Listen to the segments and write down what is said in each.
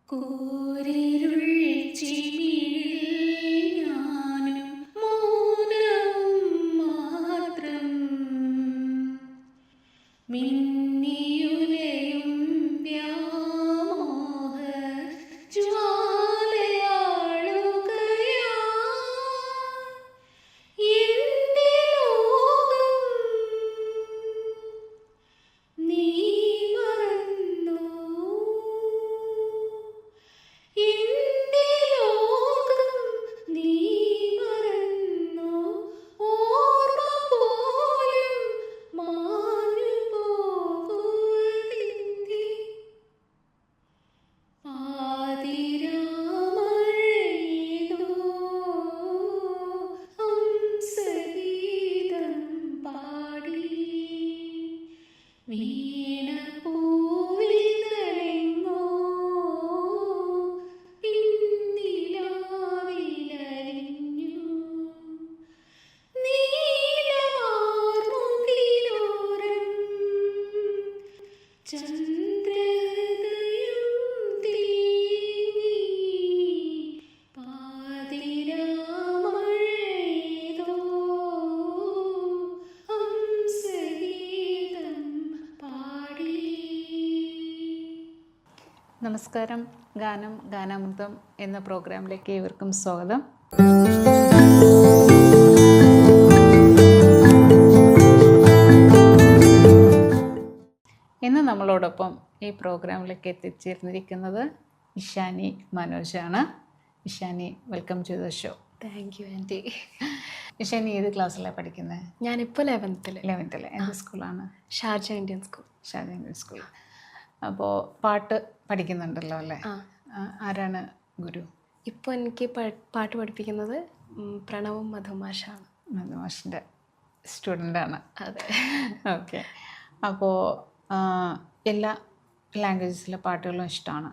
കൂരിരുൾ ചിമിഴിൽ ഞാനും മൗനവും മാത്രം മിന്നിയുലയും വ്യാമോഹ ജ്വാലയാളുകയാ എന്റെ ലോകം നീ മറന്നോ എന്റെ ലോകം നീ മറന്നോ ഓർമ്മ പോലും മാഞ്ഞു പോകുവതെന്തേ പാതിരാമഴയേതോ ഹംസഗീതം പാടി വീണപൂവിതളെങ്ങോ പിന്നിലാവിലലിഞ്ഞു നീലവാർമുകിലോരം ചന്ദ്രഹൃദയം തേങ്ങി പാതിരാമഴയേതോ ഹംസഗീതം പാടി. നമസ്കാരം. ഗാനം ഗാനാമൃതം എന്ന പ്രോഗ്രാമിലേക്ക് ഏവർക്കും സ്വാഗതം. ഇന്ന് നമ്മളോടൊപ്പം ഈ പ്രോഗ്രാമിലേക്ക് എത്തിച്ചേർന്നിരിക്കുന്നത് ഇഷാനി മനോജാണ്. Ishani, welcome to the show. Thank you aunty. Ishani ഏത് ക്ലാസ്സിലാണ് പഠിക്കുന്നത്? ഞാനിപ്പോൾ 11th. എന്ത് സ്കൂളാണ്? Sharjah Indian school. Sharjah Indian school. അപ്പോൾ പാട്ട് പഠിക്കുന്നുണ്ടല്ലോ അല്ലേ? ആരാണ് ഗുരു? ഇപ്പോൾ എനിക്ക് പാട്ട് പഠിപ്പിക്കുന്നത് പ്രണവും മധുമാഷാണ്. മധുമാഷിൻ്റെ സ്റ്റുഡൻ്റാണ്. അതെ. ഓക്കെ. അപ്പോൾ എല്ലാ ലാംഗ്വേജസിലെ പാട്ടുകളും ഇഷ്ടമാണ്.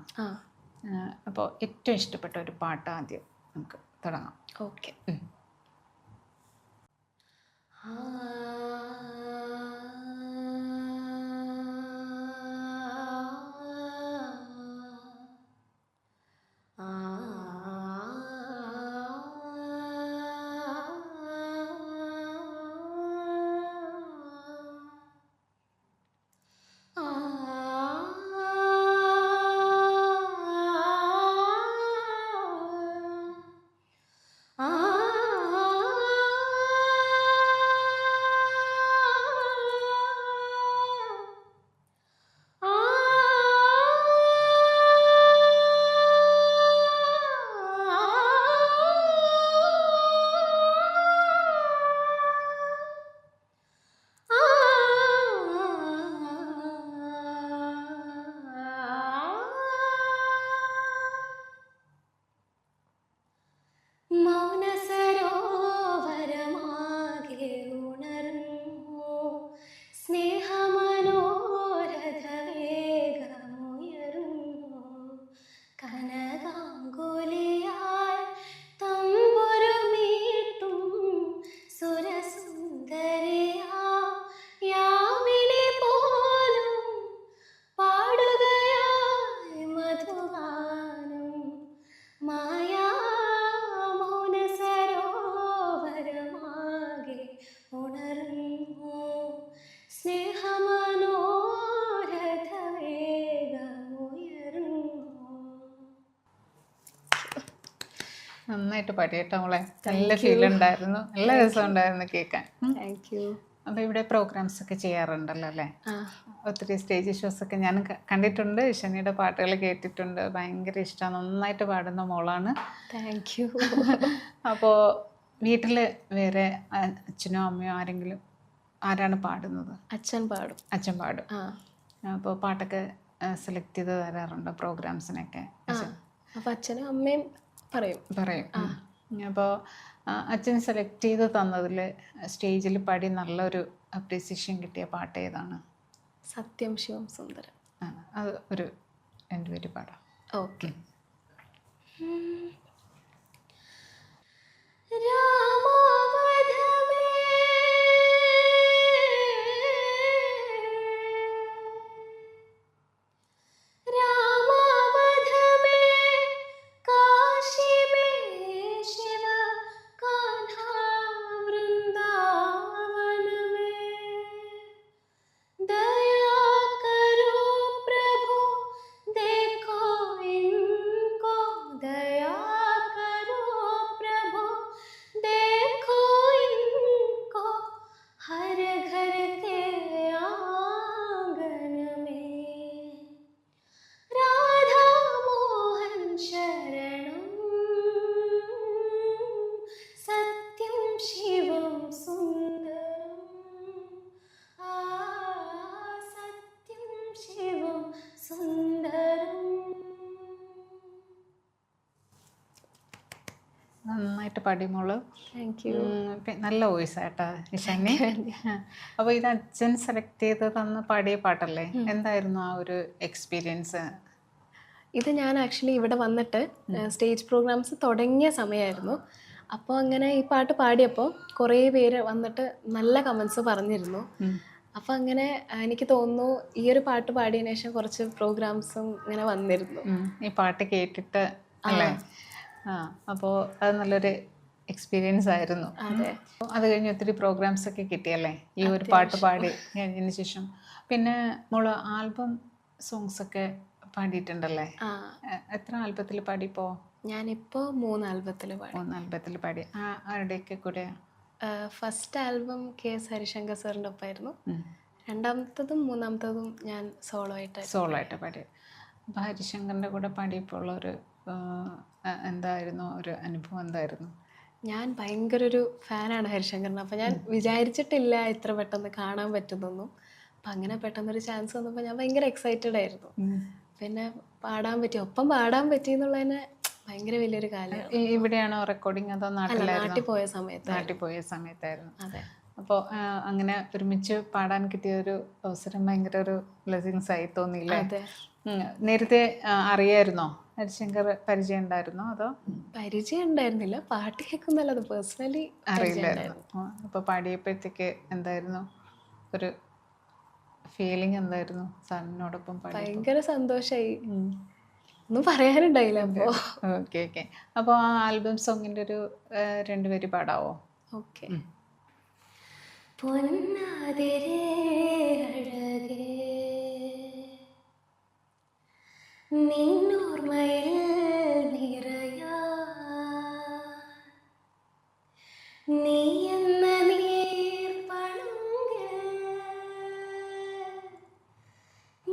അപ്പോൾ ഏറ്റവും ഇഷ്ടപ്പെട്ട ഒരു പാട്ട് ആദ്യം നമുക്ക് തുടങ്ങാം. ഓക്കെ. നന്നായിട്ട് പാടിയേട്ടോ മോളെ. നല്ല ഫീൽ ഉണ്ടായിരുന്നു, നല്ല രസം ഉണ്ടായിരുന്നു കേൾക്കാൻ. Thank you. അപ്പോൾ ഇവിടെ പ്രോഗ്രാംസ് ഒക്കെ ചെയ്യാറുണ്ടല്ലോ അല്ലേ? ഒത്തിരി സ്റ്റേജ് ഷോസ് ഒക്കെ ഞാൻ കണ്ടിട്ടുണ്ട്. ഇഷാനിയുടെ പാട്ടുകൾ കേട്ടിട്ടുണ്ട്. ഭയങ്കര ഇഷ്ടമാണ്, നന്നായിട്ട് പാടുന്ന മോളാണ്. Thank you. അപ്പോൾ വീട്ടിൽ വേറെ അച്ഛനോ അമ്മയോ ആരാണ് പാടുന്നത്? അച്ഛൻ പാടും. അച്ഛൻ പാടും. അപ്പോൾ പാട്ടൊക്കെ സെലക്ട് ചെയ്ത് തരാറുണ്ടോ പ്രോഗ്രാംസിനൊക്കെ? അപ്പോൾ അച്ഛനും അമ്മയും പറയും. അപ്പോൾ അച്ഛൻ സെലക്ട് ചെയ്ത് തന്നതിൽ സ്റ്റേജിൽ പാടി നല്ലൊരു അപ്രീസിയേഷൻ കിട്ടിയ പാട്ട് ഏതാണ്? സത്യം ശിവം സുന്ദരം. അത് ഒരു 2 പേര് പാടാം. ഓക്കെ. രാമാവധമേ നന്നായിട്ട് പാടി മോള്. Thank you. നല്ല വോയിസ് ആട്ടാ ഇഷാനി. അപ്പോൾ ഇത് അച്ഛൻ സെലക്ട് ചെയ്ത് തന്ന് പാടിയ പാട്ടല്ലേ, എന്തായിരുന്നു ആ ഒരു എക്സ്പീരിയൻസ്? ഇത് ഞാൻ ആക്ച്വലി ഇവിടെ വന്നിട്ട് സ്റ്റേജ് പ്രോഗ്രാംസ് തുടങ്ങിയ സമയമായിരുന്നു. അപ്പോൾ അങ്ങനെ ഈ പാട്ട് പാടിയപ്പോൾ കുറേ പേര് വന്നിട്ട് നല്ല കമൻസ് പറഞ്ഞിരുന്നു. അപ്പോൾ അങ്ങനെ എനിക്ക് തോന്നുന്നു ഈ ഒരു പാട്ട് പാടിയതിനു ശേഷം കുറച്ച് പ്രോഗ്രാംസും ഇങ്ങനെ വന്നിരുന്നു. ഈ പാട്ട് കേട്ടിട്ട് അല്ലേ? അപ്പോൾ അത് നല്ലൊരു എക്സ്പീരിയൻസ് ആയിരുന്നു. അത് കഴിഞ്ഞ് ഒത്തിരി പ്രോഗ്രാംസ് ഒക്കെ കിട്ടിയല്ലേ ഈ ഒരു പാട്ട് പാടി കഴിഞ്ഞതിന് ശേഷം? പിന്നെ മോള് ആൽബം സോങ്സ് ഒക്കെ പാടിയിട്ടുണ്ടല്ലേ? എത്ര ആൽബത്തിൽ പാടിപ്പോ? ഞാനിപ്പോൾ 3 ആൽബത്തിൽ പാടി. 3 ആൽബത്തിൽ പാടി. ആരുടെയൊക്കെ കൂടെ? ഫസ്റ്റ് ആൽബം KS ഹരിശങ്കർ സാറിൻ്റെ ഒപ്പമായിരുന്നു. രണ്ടാമത്തതും മൂന്നാമത്തതും ഞാൻ സോളോ ആയിട്ട് പാടി. അപ്പോൾ ഹരിശങ്കറിൻ്റെ കൂടെ പാടിയപ്പോൾ ഉള്ളൊരു എന്തായിരുന്നു ഒരു അനുഭവം? എന്തായിരുന്നു? ഞാൻ ഭയങ്കര ഒരു ഫാനാണ് ഹരിശങ്കറിന്. അപ്പോൾ ഞാൻ വിചാരിച്ചിട്ടില്ല ഇത്ര പെട്ടെന്ന് കാണാൻ പറ്റുന്നൊന്നും. അപ്പം അങ്ങനെ പെട്ടെന്നൊരു ചാൻസ് വന്നപ്പോൾ ഞാൻ ഭയങ്കര എക്സൈറ്റഡ് ആയിരുന്നു. പിന്നെ ഒപ്പം പാടാൻ പറ്റി എന്നുള്ളതിന് ഭയങ്കര വലിയൊരു കാലമാണ്. ഇവിടെയാണോ റെക്കോർഡിങ് അതോ നാട്ടിൽ പോയ സമയത്തായിരുന്നു? അതെ. അപ്പോൾ അങ്ങനെ ഒരുമിച്ച് പാടാൻ കിട്ടിയ ഒരു അവസരം ഭയങ്കര ഒരു ബ്ലെസ്സിങ്സ് ആയി തോന്നിയില്ലേ? നേരത്തെ അറിയായിരുന്നോ ഹരിശങ്കർ? പരിചയം ഉണ്ടായിരുന്നോ അതോ? പരിചയം ഉണ്ടായിരുന്നില്ല, പാട്ട് കേൾക്കുന്നല്ലാതെ പേഴ്സണലി അറിയില്ലായിരുന്നു. അപ്പോൾ പാടിയപ്പോഴത്തേക്ക് എന്തായിരുന്നു ഒരു ഫീലിംഗ്? എന്തായിരുന്നു സാറിനോടൊപ്പം? ഭയങ്കര സന്തോഷമായി, ഒന്നും പറയാനുണ്ടായില്ല. അപ്പോൾ ഓക്കെ. അപ്പോൾ ആ ആൽബം സോങ്ങിൻ്റെ ഒരു 2 വരി പാടാവോ? ഓക്കെ. നിന്നോർമ്മയിൽ നിറയാ നീ എന്ന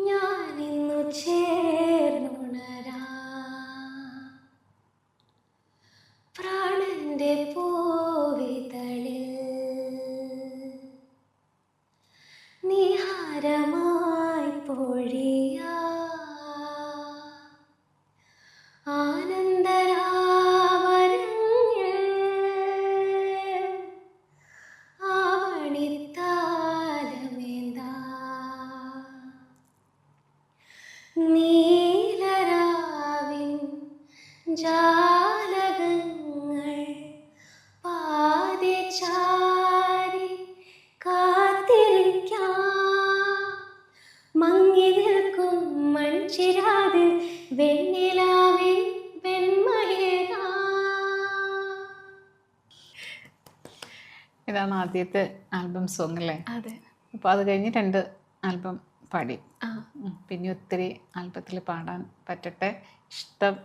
ഞാനിന്നു ചേർന്നുണരാ പ്രാണന്റെ പൂവിതളിൽ നിഹാരമായി പൊഴിയാ നീലരാവിൻ ജാലകങ്ങൾ പാതിചാരി കാത്തിരിക്കാം മങ്ങി നിൽക്കും മൺചിരാതിൽ വെണ്ണിലാവിൻ വെണ്മയേകാ. ഇതാണ് ആദ്യത്തെ ആൽബം സോങ് അല്ലേ? അതെ. അപ്പോൾ അത് കഴിഞ്ഞ് 2 ആൽബം പാടി. പിന്നെ ഒത്തിരി ആൽബത്തിൽ പാടാൻ പറ്റട്ടെ, ഇഷ്ടം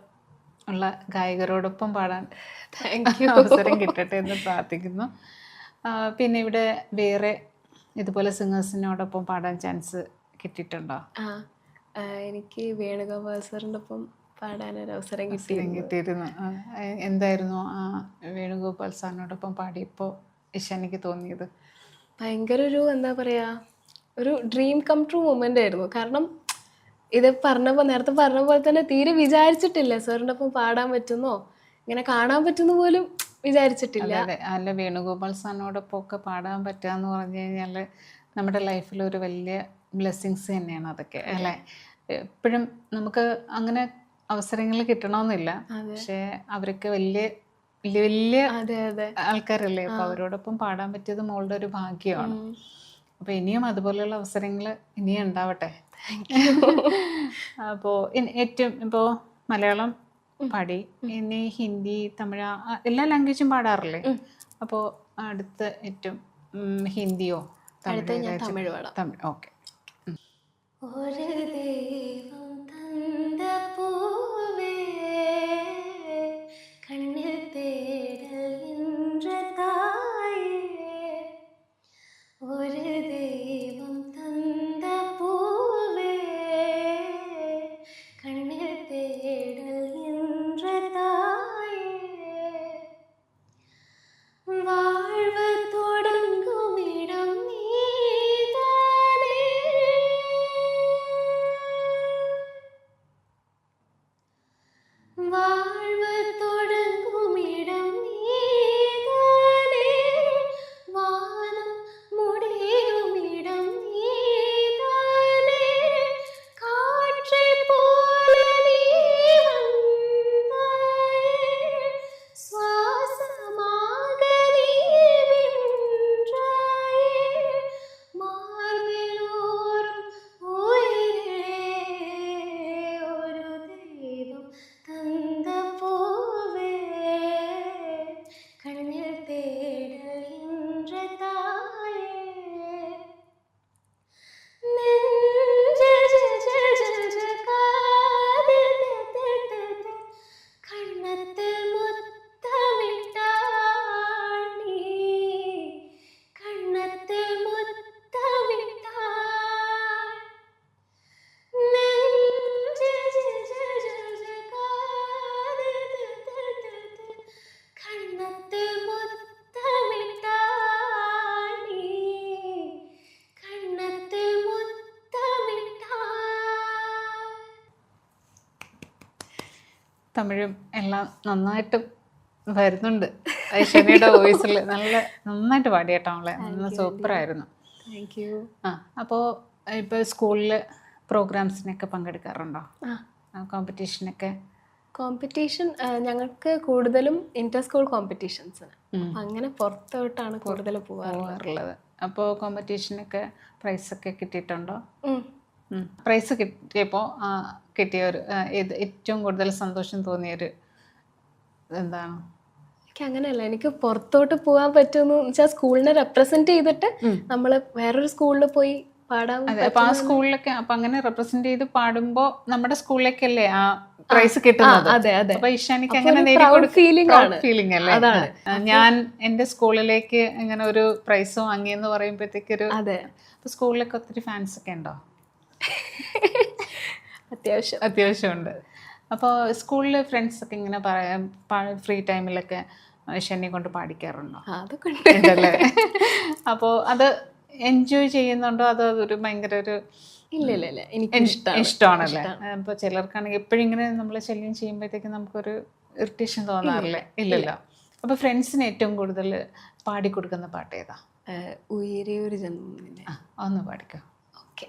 ഉള്ള ഗായകരോടൊപ്പം പാടാൻ അവസരം കിട്ടട്ടെ എന്ന് പ്രാർത്ഥിക്കുന്നു. പിന്നെ ഇവിടെ വേറെ ഇതുപോലെ സിംഗേഴ്സിനോടൊപ്പം പാടാൻ ചാൻസ് കിട്ടിയിട്ടുണ്ടോ? എനിക്ക് വേണുഗോപാൽ സാറിൻ്റെ ഒപ്പം പാടാനൊരു അവസരം കിട്ടിയിരുന്നു. എന്തായിരുന്നു ആ വേണുഗോപാൽ സാറിനോടൊപ്പം പാടിയപ്പോൾ ഇഷാനിക്ക് തോന്നിയത്? ഭയങ്കര ഒരു എന്താ പറയുക, ഒരു ഡ്രീം കം ട്രൂ മൊമെൻ്റ് ആയിരുന്നു. കാരണം ഇത് നേരത്തെ പറഞ്ഞ പോലെ തന്നെ തീരെ വിചാരിച്ചിട്ടില്ല സാറിൻ്റെ ഒപ്പം പാടാൻ പറ്റുന്നോ, ഇങ്ങനെ കാണാൻ പറ്റുന്ന പോലും വിചാരിച്ചിട്ടില്ല. അല്ല, വേണുഗോപാൽ സാറിനോടൊപ്പം ഒക്കെ പാടാൻ പറ്റുക എന്ന് പറഞ്ഞു കഴിഞ്ഞാൽ നമ്മുടെ ലൈഫിൽ ഒരു വലിയ ബ്ലെസ്സിങ്സ് തന്നെയാണ് അതൊക്കെ അല്ലേ? എപ്പോഴും നമുക്ക് അങ്ങനെ അവസരങ്ങൾ കിട്ടണമെന്നില്ല, പക്ഷേ അവരൊക്കെ വലിയ ആൾക്കാരല്ലേ? അപ്പോൾ അവരോടൊപ്പം പാടാൻ പറ്റിയത് മോളുടെ ഒരു ഭാഗ്യമാണ്. അപ്പോൾ ഇനിയും അതുപോലെയുള്ള അവസരങ്ങൾ ഇനിയും ഉണ്ടാവട്ടെ. അപ്പോൾ ഏറ്റവും ഇപ്പോൾ മലയാളം പാടി, ഇനി ഹിന്ദി, തമിഴ് എല്ലാ ലാംഗ്വേജും പാടാറില്ലേ? അപ്പോൾ അടുത്ത ഏറ്റവും ഹിന്ദിയോ തമിഴ്? ഓക്കെ. ഒരു ദൈവം തന്ന പൂവേ കണ്ണിൽ തേടൽ എன்ற തായേ, ഒരു ദൈവം തന്ന പൂവേ കണ്ണിൽ തേടൽ എன்ற തായേ, வாழ்வு தொடங்கும் இடம் நீதானே, തമിഴും എല്ലാം നന്നായിട്ട് വരുന്നുണ്ട്. ഐശ്വര്യയുടെ വോയിസിൽ നന്നായിട്ട് പാടിയേട്ടോ അവളെ, നല്ല സൂപ്പറായിരുന്നു. Thank you. അപ്പോൾ ഇപ്പോൾ സ്കൂളിൽ പ്രോഗ്രാംസിനൊക്കെ പങ്കെടുക്കാറുണ്ടോ? കോമ്പറ്റീഷനൊക്കെ? കോമ്പറ്റീഷൻ ഞങ്ങൾക്ക് കൂടുതലും ഇന്റർ സ്കൂൾ കോമ്പറ്റീഷൻസിന്, അങ്ങനെ പുറത്തോട്ടാണ് കൂടുതൽ പോകാറുള്ളത്. അപ്പോൾ കോമ്പറ്റീഷനൊക്കെ പ്രൈസൊക്കെ കിട്ടിയിട്ടുണ്ടോ? പ്രൈസ് കിട്ടിയപ്പോൾ കിട്ടിയൊരു ഏറ്റവും കൂടുതൽ സന്തോഷം തോന്നിയൊരു എന്താണ്? എനിക്ക് അങ്ങനെയല്ല, എനിക്ക് പുറത്തോട്ട് പോകാൻ പറ്റുമെന്ന് വെച്ചാൽ സ്കൂളിനെ റെപ്രസെന്റ് ചെയ്തിട്ട് നമ്മൾ വേറൊരു സ്കൂളിൽ പോയി പാടാൻ. അപ്പൊ ആ സ്കൂളിലൊക്കെ അപ്പൊ അങ്ങനെ റെപ്രസെന്റ് ചെയ്ത് പാടുമ്പോ നമ്മുടെ സ്കൂളിലേക്കല്ലേ ആ പ്രൈസ് കിട്ടുന്നത്. അപ്പൊ ഇഷാനിക്ക് അങ്ങനെ ഫീലിംഗ് അല്ലേ? ഞാൻ എന്റെ സ്കൂളിലേക്ക് ഇങ്ങനെ ഒരു പ്രൈസ് വാങ്ങിയെന്ന് പറയുമ്പോഴത്തേക്കൊരു. അപ്പൊ സ്കൂളിലൊക്കെ ഒത്തിരി ഫാൻസ് ഒക്കെ ഉണ്ടോ? അത്യാവശ്യമുണ്ട്. അപ്പോൾ സ്കൂളിൽ ഫ്രണ്ട്സ് ഒക്കെ ഇങ്ങനെ ഫ്രീ ടൈമിലൊക്കെ ഷെന്നെ കൊണ്ട് പാടിക്കാറുണ്ടോ? അതൊക്കെ ഉണ്ടല്ലേ? അപ്പോൾ അത് എൻജോയ് ചെയ്യുന്നുണ്ടോ അതോ അതൊരു ഭയങ്കര ഒരു? ഇല്ല, ഇഷ്ടമാണല്ലേ? അപ്പോൾ ചിലർക്കാണെങ്കിൽ എപ്പോഴും ഇങ്ങനെ നമ്മൾ ശല്യം ചെയ്യുമ്പോഴത്തേക്ക് നമുക്കൊരു ഇറിറ്റേഷൻ തോന്നാറില്ലേ? ഇല്ലല്ലോ. അപ്പോൾ ഫ്രണ്ട്സിന് ഏറ്റവും കൂടുതൽ പാടിക്കൊടുക്കുന്ന പാട്ട് ഏതാ? ഉയരെ ഒരു ജന്മം. ഒന്ന് പാടിക്കോ. ഓക്കെ.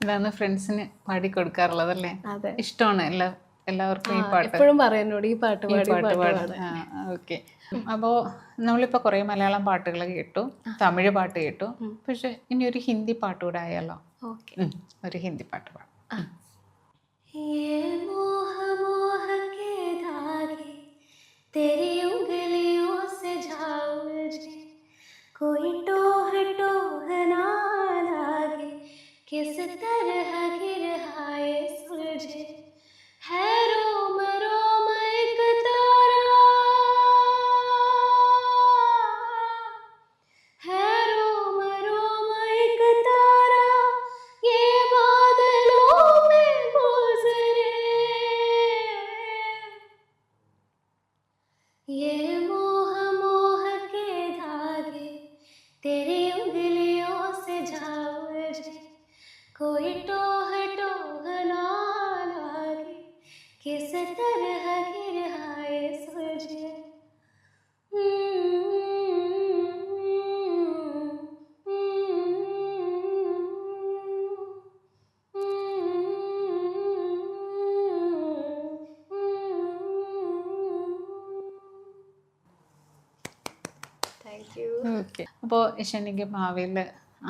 ഇതാണ് ഫ്രണ്ട്സിന് പാടി കൊടുക്കാറുള്ളതല്ലേ? ഇഷ്ടമാണ് എല്ലാവർക്കും ഈ പാട്ട്. എപ്പോഴും പറയുന്നോട് ഈ പാട്ട് പാടാൻ. ഓക്കെ. അപ്പോൾ നമ്മളിപ്പോൾ കുറേ മലയാളം പാട്ടുകൾ കേട്ടു, തമിഴ് പാട്ട് കേട്ടു, പക്ഷെ ഇനി ഒരു ഹിന്ദി പാട്ട് കൂടെ ആയാലോ? ഒരു ഹിന്ദി പാട്ട് പാടാം. किस तरह गिर हाय सुलझे है रोम रोम एक तारा, है रोम रोम एक तारा, ये बादलों में गुजरे, ये मोह मोह के धागे तेरी उंगलियों से जा उलझे, कोई टोह टोह ना लागे, किस तरह गिर हाय सुलझे. ഓക്കെ. അപ്പോൾ ഷെന്നിക്ക് ഭാവിയിൽ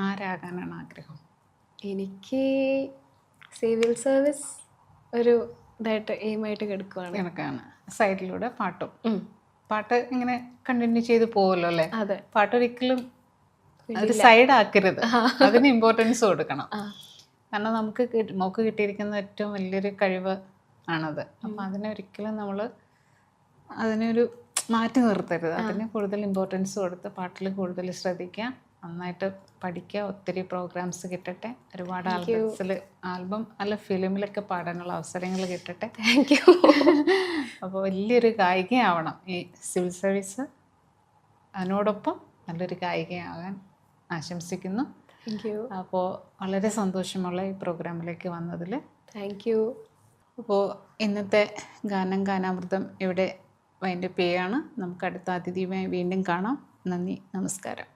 ആരാകാനാണ് ആഗ്രഹം? എനിക്ക് സിവിൽ സർവീസ് ഒരു ഇതായിട്ട് എയിമായിട്ട് കിടക്കുവാണ്. കണക്കാണ്. സൈഡിലൂടെ പാട്ടും. ഉം. പാട്ട് ഇങ്ങനെ കണ്ടിന്യൂ ചെയ്ത് പോവല്ലോ അല്ലേ? അതെ. പാട്ടൊരിക്കലും ഒരു സൈഡ് ആക്കരുത്, അതിന് ഇമ്പോർട്ടൻസ് കൊടുക്കണം. ആ. കാരണം നമുക്ക് മോക്ക് കിട്ടിയിരിക്കുന്ന ഏറ്റവും വലിയൊരു കഴിവ് ആണത്. അപ്പം അതിനെ ഒരിക്കലും നമ്മൾ അതിനൊരു മാറ്റി നിർത്തരുത്. അതിന് കൂടുതൽ ഇമ്പോർട്ടൻസ് കൊടുത്ത് പാട്ടിൽ കൂടുതൽ ശ്രദ്ധിക്കുക, നന്നായിട്ട് പഠിക്കുക, ഒത്തിരി പ്രോഗ്രാംസ് കിട്ടട്ടെ, ഒരുപാട് ആൽബം അല്ല ഫിലിമിലൊക്കെ പാടാനുള്ള അവസരങ്ങൾ കിട്ടട്ടെ. Thank you. അപ്പോൾ വലിയൊരു ഗായികയാവണം ഈ സിവിൽ സർവീസ്, അതിനോടൊപ്പം നല്ലൊരു ഗായികയാകാൻ ആശംസിക്കുന്നു. Thank you. അപ്പോൾ വളരെ സന്തോഷമുള്ള ഈ പ്രോഗ്രാമിലേക്ക് വന്നതിൽ. Thank you. അപ്പോൾ ഇന്നത്തെ ഗാനാമൃതം ഇവിടെ വൈൻഡപ്പ് ചെയ്യാണ്. നമുക്ക് അടുത്ത അതിഥിയുമായി വീണ്ടും കാണാം. നന്ദി, നമസ്കാരം.